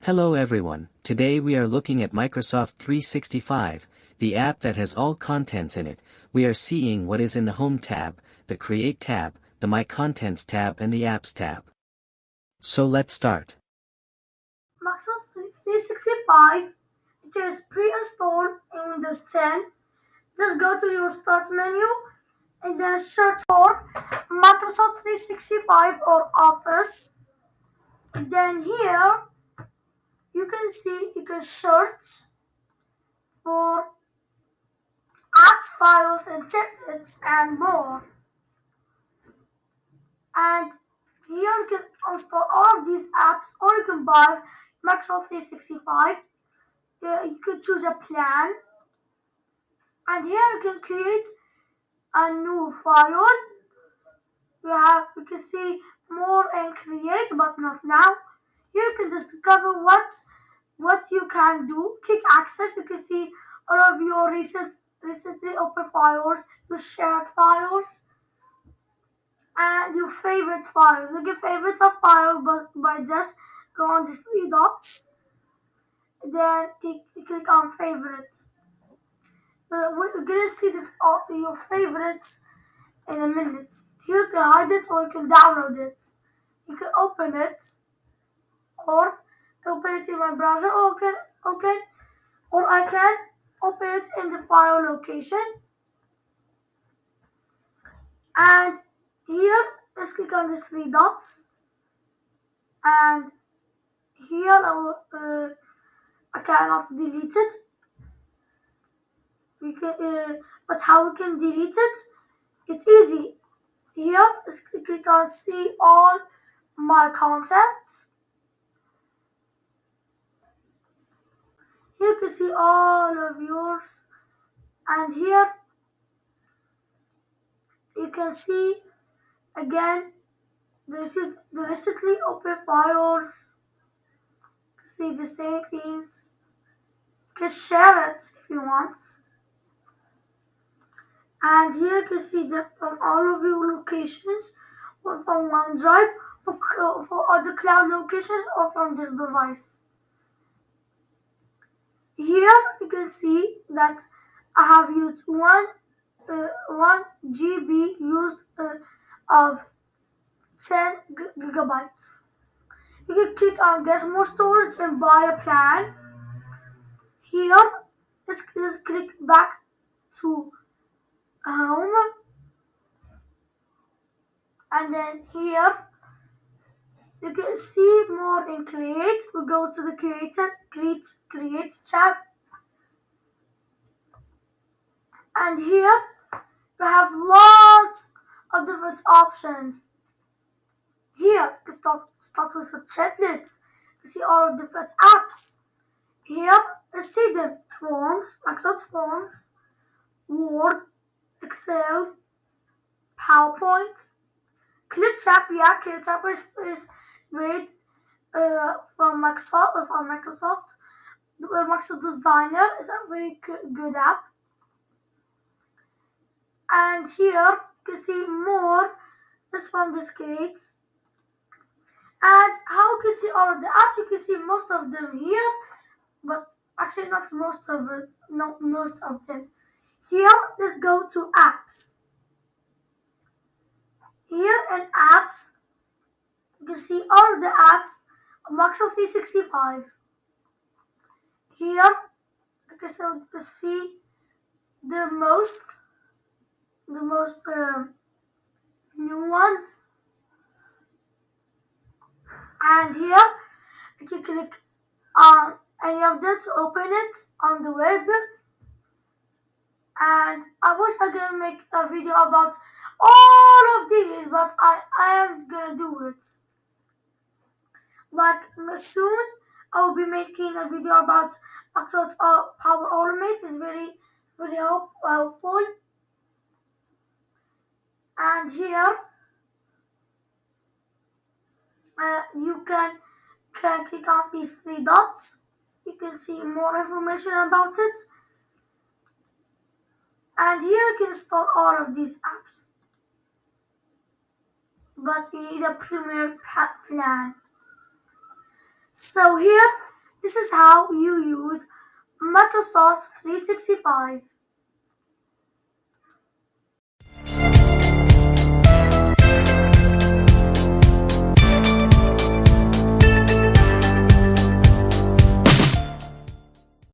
Hello everyone, today we are looking at Microsoft 365, the app that has all contents in it. We are seeing what is in the Home tab, the Create tab, the My Contents tab and the Apps tab. So let's start. Microsoft 365, it is pre-installed in Windows 10. Just go to your Start menu and then search for Microsoft 365 or Office. And then here you can see you can search for apps, files, and templates and more. And here you can install all of these apps or you can buy Microsoft 365. You can choose a plan and here you can create a new file. You can see more and create, but not now. You can discover what you can do. Click access. You can see all of your recently open files, your shared files, and your favorites files. You can favorites a file but by just go on these three dots. Then click on favorites. We're gonna see your favorites in a minute. You can hide it or you can download it. You can open it or open it in my browser or I can open it in the file location. And here, let's click on these three dots. And here I cannot delete it. But how we can delete it? It's easy. Here, let's click on see all my contacts. You can see all of yours, and here you can see again the recently open files. See the same things. You can share it if you want, and here you can see that from all of your locations, or from OneDrive, for other cloud locations, or from this device. Here you can see that I have used 1 GB used of 10 gigabytes. You can click on get more storage and buy a plan. Here, let's click back to home, and then here you can see more in create. We go to the create tab, and here we have lots of different options. Here, start with the templates. You see all the different apps. Here, let's see the forms, Microsoft Forms, Word, Excel, PowerPoint. ClipChat, yeah, ClipChat is made from Microsoft. The Microsoft Designer is a very good app. And here, you can see more just from this creates. And how you can see all of the apps, you can see most of them here, but actually not most of them, not most of them. Here, let's go to apps. Here in apps, you can see all of the apps of Microsoft 365. Here, you can see the most new ones. And here, you can click on any of them to open it on the web. And I wish I could make a video about all of these, but I am gonna do it. Like soon, I will be making a video about Microsoft Power Automate. It's very helpful. And here, you can click on these three dots. You can see more information about it. And here you can install all of these apps. But you need a premier plan. So here This is how you use Microsoft 365.